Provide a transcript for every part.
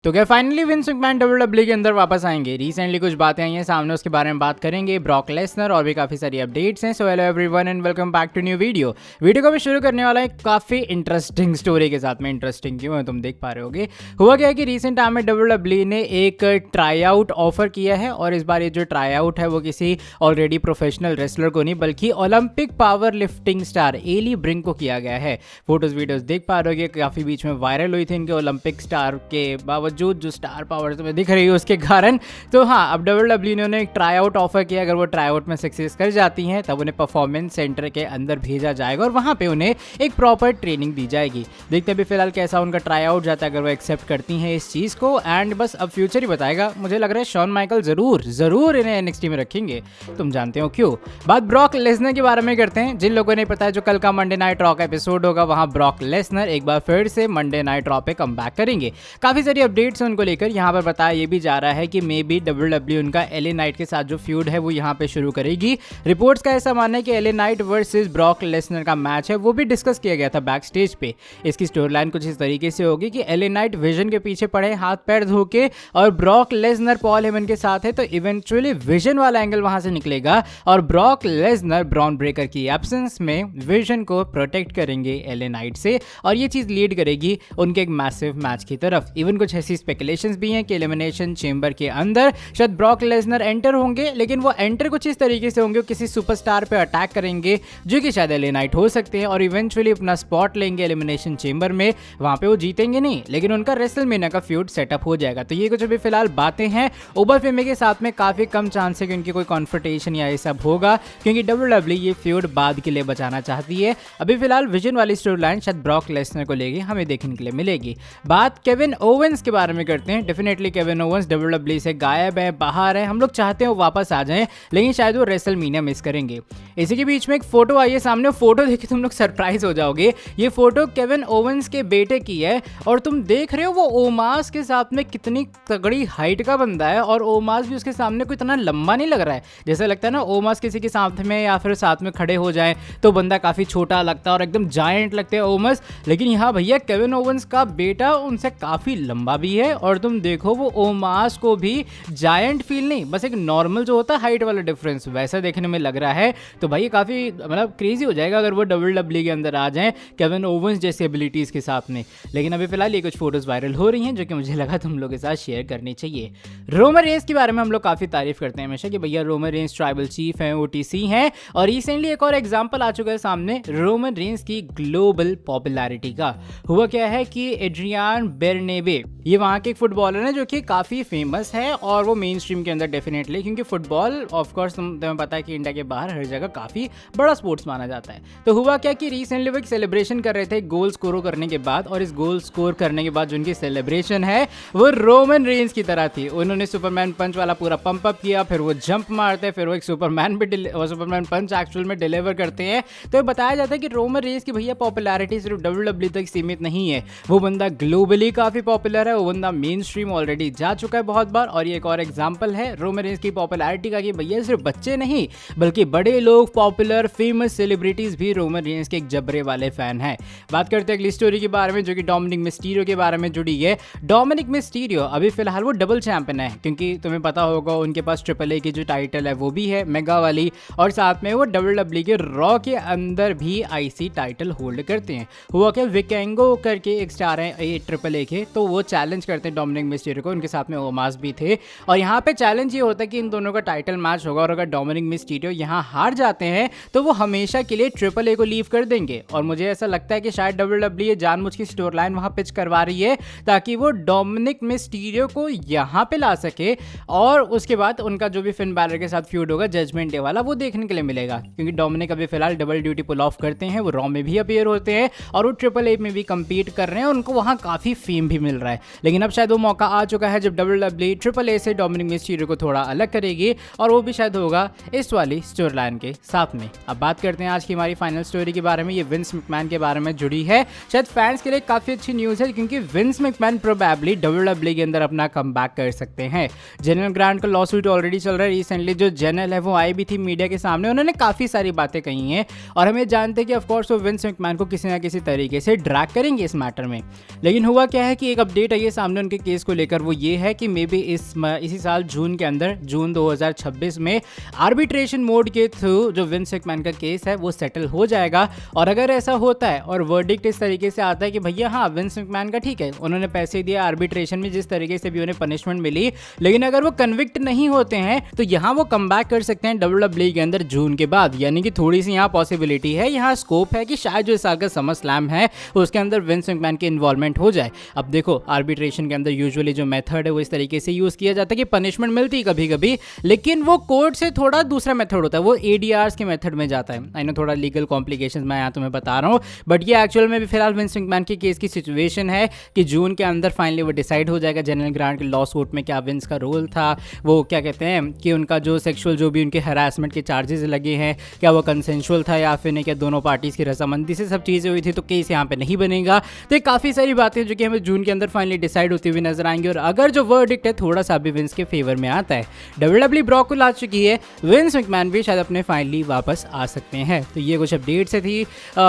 तो क्या finally Vince McMahon WWE के अंदर वापस आएंगे। रिसेंटली कुछ बातें आई हैं सामने, उसके बारे में बात करेंगे। ब्रॉक लेसनर और भी काफ़ी सारी अपडेट्स हैं। So hello everyone and welcome back to new video को भी शुरू करने वाला है काफ़ी इंटरेस्टिंग स्टोरी के साथ में। इंटरेस्टिंग क्यों है तुम देख पा रहे होगे। हुआ क्या है कि रिसेंट टाइम में डब्ल्यूडब्ल्यूई ने एक ट्राई आउट ऑफर किया है और इस बार ये जो ट्राई आउट है वो किसी ऑलरेडी प्रोफेशनल रेसलर को नहीं बल्कि Olympic power lifting star Ellie Brink को किया गया है। फोटोज वीडियोज देख पा रहे हो, काफ़ी बीच में वायरल हुई थी इनके ओलंपिक स्टार के बावजूद जो स्टार पावर तुम्हें दिख रही है उसके कारण। तो हाँ, अब डब्ल्यूडब्ल्यूई ने एक ट्राई आउट ऑफर किया। अगर वो ट्राई आउट में सक्सेस कर जाती हैं तब उन्हें परफॉर्मेंस सेंटर के अंदर भेजा जाएगा और वहाँ पे उन्हें एक प्रॉपर ट्रेनिंग दी जाएगी। देखते हैं अभी फिलहाल कैसा उनका ट्राई आउट जाता है, अगर वो एक्सेप्ट करती हैं इस चीज़ को। एंड बस अब फ्यूचर ही बताएगा। मुझे लग रहा है शॉन माइकल ज़रूर इन्हें एनएक्सटी में रखेंगे। तुम जानते हो क्यों। बात ब्रॉक लेसनर के बारे में करते हैं। जिन लोगों ने पता है, जो कल का मंडे नाइट रॉ का एपिसोड होगा वहाँ ब्रॉक लेसनर एक बार फिर से मंडे नाइट रॉ पे कम बैक करेंगे। काफ़ी सारी अपडेट्स उनको लेकर यहाँ पर बताया ये भी जा रहा है कि मे बी डब्ल्यूडब्ल्यूई उनका एलए नाइट के साथ जो फ्यूड है वो यहाँ पे शुरू करेगी। रिपोर्ट्स का ऐसा मानना है कि LA night versus Brock Lesnar का मैच है वो भी डिस्कस किया गया था बैक स्टेज पे। इसकी स्टोरी लाइन कुछ इस तरीके से होगी कि एलए नाइट विजन के पीछे पड़े हाथ पैर धो के और ब्रॉक लेसनर पॉल हेमन के साथ है, तो इवेंचुअली विजन वाला एंगल वहां से निकलेगा और ब्रॉक लेसनर ब्रॉन ब्रेकर की एब्सेंस में विजन को प्रोटेक्ट करेंगे एलए नाइट से और ये चीज लीड करेगी उनके एक मैसिव मैच की तरफ। इवन कुछ ऐसी स्पेकुलेशंस भी हैं कि एलिमिनेशन चेंबर के अंदर शायद ब्रॉक लेसनर एंटर होंगे, लेकिन वो एंटर कुछ इस तरीके से होंगे, किसी सुपरस्टार पे अटैक करेंगे जो कि शायद एलए नाइट हो सकते हैं और इवेंचुअली अपना स्पॉट लेंगे एलिमिनेशन चेंबर में। वहां पे वो जीतेंगे नहीं, लेकिन उनका रेसलमेनिया का फ्यूड सेटअप हो जाएगा। तो ये कुछ अभी फिलहाल बातें हैं। ओबर फेमे के साथ में काफी कम चांस है कि उनकी कोई कॉन्फ्रंटेशन या ये सब होगा, क्योंकि डब्ल्यूडब्ल्यूई ये फ्यूड बाद के लिए बचाना चाहती है। अभी फिलहाल विजन वाली स्टोरी लाइन शायद ब्रॉक लेसनर को लेगी, हमें देखने के लिए मिलेगी। बात केविन ओवेंस के बारे में करते हैं। डेफिनेटली केविन ओवेंस डब्ल्यूडब्ल्यूई से गायब है, बाहर है। हम लोग चाहते हैं वो वापस आ जाएं, लेकिन शायद वो रेसलमेनिया मिस करेंगे। इसी के बीच में एक फोटो आई है सामने। फोटो देख के तुम लोग सरप्राइज हो जाओगे। ये फोटो केविन ओवेंस के बेटे की है और तुम देख रहे हो वो ओमास के साथ में कितनी तगड़ी हाइट का बंदा है और ओमास भी उसके सामने कोई इतना लंबा नहीं लग रहा है। जैसे लगता है ना ओमास किसी के साथ में या फिर साथ में खड़े हो जाए तो बंदा काफी छोटा लगता है और एकदम जायंट लगते हैं ओमास, लेकिन यहाँ भैया केविन ओवेंस का बेटा उनसे काफी लंबा भी है और तुम देखो वो ओमास को भी जायंट फील नहीं, बस एक नॉर्मल जो होता है हाइट वाला डिफरेंस वैसा देखने में लग रहा है। तो भाई काफी मतलब क्रेजी हो जाएगा अगर वो डब्ल्यूडब्ल्यूई के अंदर आ जाएं केविन ओवेंस जैसी एबिलिटीज के साथ में। लेकिन अभी फिलहाल ये कुछ फोटोज वायरल हो रही हैं जो कि मुझे लगा तुम लोगों के साथ शेयर करनी चाहिए। रोमन रेंस के बारे में हम लोग काफी तारीफ करते हैं हमेशा कि भैया रोमन रेंस ट्राइबल चीफ हैं, ओटीसी हैं और रिसेंटली एक और एग्जांपल आ चुका है सामने रोमन रेंस की ग्लोबल पॉपुलैरिटी का। हुआ क्या है कि एड्रियान बेरनेबे ये वहाँ के एक फुटबॉलर है जो कि काफी फेमस है और वो मेन स्ट्रीम के अंदर डेफिनेटली, क्योंकि फुटबॉल ऑफ कोर्स तुम्हें पता है कि इंडिया के बाहर हर जगह काफी बड़ा स्पोर्ट्स माना जाता है। तो हुआ क्या कि रिसेंटली वो एक सेलिब्रेशन कर रहे थे गोल स्कोर करने के बाद, और इस गोल स्कोर करने के बाद जो उनकी सेलिब्रेशन है वो रोमन रेंस की तरह थी। उन्होंने सुपरमैन पंच वाला पूरा पंप अप किया, फिर वो जंप मारते, फिर वो एक सुपरमैन पंच एक्चुअल में डिलीवर करते हैं। तो बताया जाता है कि रोमन रेंस की भैया पॉपुलैरिटी सिर्फ डब्ल्यूडब्ल्यूई तक सीमित नहीं है, वो बंदा ग्लोबली काफी पॉपुलर है, वो बंदा मेन स्ट्रीम ऑलरेडी जा चुका है बहुत बार। और ये एक और एग्जांपल है रोमन रेंस की पॉपुलैरिटी का कि भैया सिर्फ बच्चे नहीं बल्कि बड़े लोग, पॉपुलर फेमस सेलिब्रिटीज भी रोमन रेंस के एक जबरे वाले फैन हैं। बात करते हैं अगली स्टोरी के बारे में जो कि डोमिनिक मिस्टीरियो के बारे में जुड़ी है। डोमिनिक मिस्टीरियो अभी फिलहाल वो डबल चैंपियन है, क्योंकि तुम्हें पता होगा उनके पास ट्रिपल ए की जो टाइटल है वो भी है मेगा वाली, और साथ में वो डब्ल्यूडब्ल्यूई के रॉ के अंदर भी आईसी टाइटल होल्ड करते हैं। हुआ क्या विकेंगो करके एक स्टार है ट्रिपल ए के, तो वो चैलेंज करते हैं डोमिनिक मिस्टीरियो को, उनके साथ में ओमास भी थे। और यहाँ पे चैलेंज ये होता है कि इन दोनों का टाइटल मैच होगा और अगर डोमिनिक मिस्टीरियो यहाँ हार जाते हैं तो वो हमेशा के लिए ट्रिपल ए को लीव कर देंगे। और मुझे ऐसा लगता है कि शायद डब्ल्यूडब्ल्यूई जानबूझ की स्टोरी लाइन वहाँ पिच करवा रही है ताकि वो डोमिनिक मिस्टीरियो को यहाँ पे ला सके और उसके बाद उनका जो भी फिन बैलर के साथ फ्यूड होगा जजमेंट डे वाला वो देखने के लिए मिलेगा। क्योंकि डोमिनिक अभी फिलहाल डबल ड्यूटी पुल ऑफ करते हैं, वो रॉ में भी अपीयर होते हैं और वो ट्रिपल ए में भी कंपीट कर रहे हैं, उनको वहाँ काफी फेम भी मिल रहा है। लेकिन अब शायद वो मौका आ चुका है जब डब्ल्यूडब्ल्यूई ट्रिपल ए से डोमिनिक मिस्टीरियो को थोड़ा अलग करेगी और वो भी शायद होगा इस वाली स्टोरी लाइन के साथ में। अब बात करते हैं आज की हमारी फाइनल स्टोरी के बारे में। ये विंस मैकमैन के बारे में जुड़ी है। शायद फैंस के लिए काफी अच्छी न्यूज़ है क्योंकि विंस मैकमैन प्रोबेबली डब्ल्यूडब्ल्यूई के अंदर अपना कमबैक कर सकते हैं। जेनरल ग्रांट का लॉ सूट ऑलरेडी चल रहा है। रिसेंटली जो जेनरल है वो आई भी थी मीडिया के सामने, उन्होंने काफी सारी बातें कही हैं और हमें जानते हैं कि ऑफकोर्स वो विंस मैकमैन को किसी ना किसी तरीके से ड्रैग करेंगे इस मैटर में। लेकिन हुआ क्या है कि एक अपडेट आई है है सामने उनके केस को लेकर वो ये है कि मे बी इसी साल जून के अंदर, जून 2026 में आर्बिट्रेशन मोड के थ्रू जो विंस मैकमैन का केस है वो सेटल हो जाएगा। और अगर ऐसा होता है और वर्डिक्ट इस तरीके से आता है कि भैया हाँ विंस मैकमैन का ठीक है, उन्होंने पैसे दिए आर्बिट्रेशन में, जिस तरीके से भी उन्हें पनिशमेंट मिली, लेकिन अगर वो कन्विक्ट नहीं होते हैं तो यहाँ वो कम बैक कर सकते हैं WWE के अंदर जून के बाद। यानी कि थोड़ी सी यहाँ पॉसिबिलिटी है, यहाँ स्कोप है कि शायद जो इस साल का समर स्लैम है उसके अंदर विंस मैकमैन की इन्वॉल्वमेंट हो जाए। अब देखो आर्बिट्रेशन के अंदर यूजुअली जो मेथड है वो इस तरीके से यूज किया जाता है कि पनिशमेंट मिलती है कभी कभी, लेकिन वो कोर्ट से थोड़ा दूसरा मेथड होता है, वो ADRs के मेथड में जाता है। आई नो थोड़ा लीगल कॉम्प्लिकेशंस मैं यहाँ तुम्हें बता रहा हूँ, बट ये एक्चुअल में भी फिलहाल विंस मैकमैन के केस की सिचुएशन है कि जून के अंदर फाइनली वो डिसाइड हो जाएगा जनरल ग्रांट के लॉ सूट में क्या विंस का रोल था, वो क्या कहते हैं कि उनका जो सेक्सुअल जो भी उनके हरासमेंट के चार्जेस लगे हैं क्या वो कंसेंशुअल था या फिर नहीं, क्या दोनों पार्टीज की रजामंदी से सब चीज़ें हुई थी, तो केस यहाँ पे नहीं बनेगा। तो ये काफ़ी सारी बातें जो कि हमें जून के अंदर फाइनली डिसाइड होती हुई नजर आएंगी। और अगर जो वर्डिक्ट है थोड़ा सा भी विंस के फेवर में आता है, WWE ब्रॉक को ला चुकी है, विंस मैकमैन भी शायद अपने फाइनली वापस आ सकते हैं। तो ये कुछ अपडेट से थी।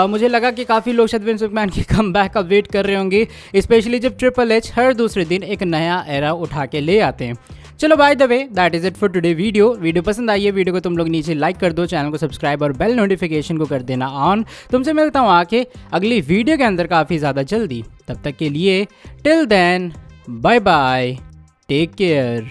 मुझे लगा कि काफ़ी लोग शायद विंस मैकमैन के कमबैक का वेट कर रहे होंगे, स्पेशली जब ट्रिपल एच हर दूसरे दिन एक नया एरा उठा के ले आते हैं। चलो by the way that is it for today video पसंद आई है वीडियो को तुम लोग नीचे लाइक कर दो, चैनल को सब्सक्राइब और बेल नोटिफिकेशन को कर देना ऑन। तुमसे मिलता हूँ आके अगली वीडियो के अंदर काफ़ी ज़्यादा जल्दी। तब तक के लिए till then bye bye, take care.